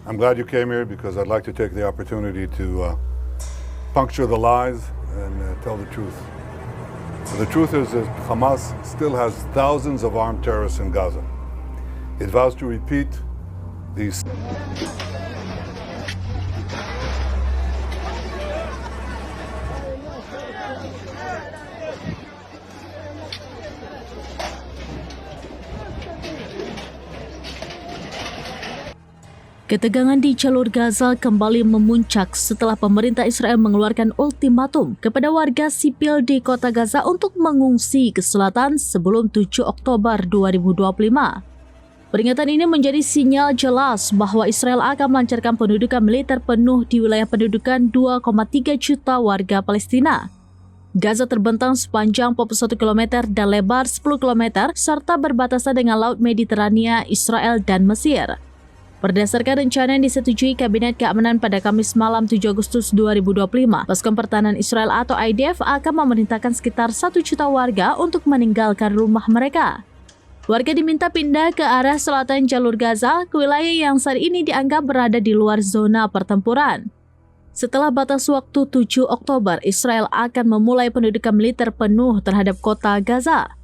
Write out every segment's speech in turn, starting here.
I'm glad you came here because I'd like to take the opportunity to puncture the lies and tell the truth. The truth is that Hamas still has thousands of armed terrorists in Gaza. It vows to repeat these. Ketegangan di jalur Gaza kembali memuncak setelah pemerintah Israel mengeluarkan ultimatum kepada warga sipil di kota Gaza untuk mengungsi ke selatan sebelum 7 Oktober 2025. Peringatan ini menjadi sinyal jelas bahwa Israel akan melancarkan pendudukan militer penuh di wilayah pendudukan 2,3 juta warga Palestina. Gaza terbentang sepanjang 41 km dan lebar 10 km serta berbatasan dengan Laut Mediterania, Israel, dan Mesir. Berdasarkan rencana yang disetujui Kabinet Keamanan pada Kamis malam 7 Agustus 2025, Pasukan Pertahanan Israel atau IDF akan memerintahkan sekitar 1 juta warga untuk meninggalkan rumah mereka. Warga diminta pindah ke arah selatan jalur Gaza, ke wilayah yang saat ini dianggap berada di luar zona pertempuran. Setelah batas waktu 7 Oktober, Israel akan memulai pendudukan militer penuh terhadap kota Gaza.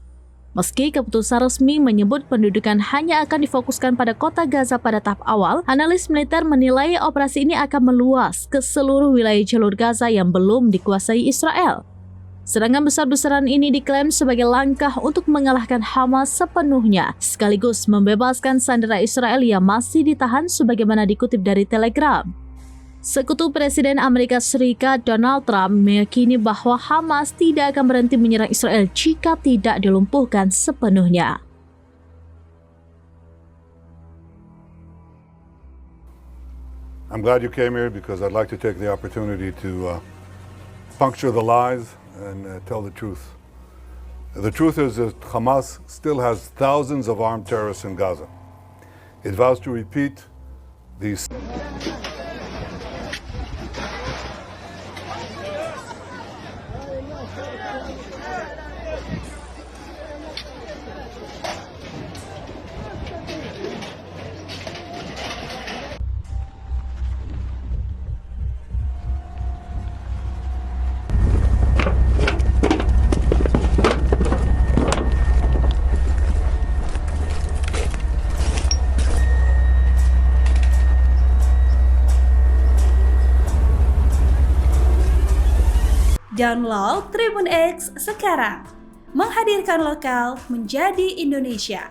Meski keputusan resmi menyebut pendudukan hanya akan difokuskan pada kota Gaza pada tahap awal, analis militer menilai operasi ini akan meluas ke seluruh wilayah jalur Gaza yang belum dikuasai Israel. Serangan besar-besaran ini diklaim sebagai langkah untuk mengalahkan Hamas sepenuhnya, sekaligus membebaskan sandera Israel yang masih ditahan sebagaimana dikutip dari Telegram. Sekutu Presiden Amerika Serikat Donald Trump meyakini bahwa Hamas tidak akan berhenti menyerang Israel jika tidak dilumpuhkan sepenuhnya. I'm glad you came here because I'd like to take the opportunity to puncture the lies and tell the truth. The truth is that Hamas still has thousands of armed terrorists in Gaza. It vows to repeat these. Download Tribun X sekarang, menghadirkan lokal menjadi Indonesia.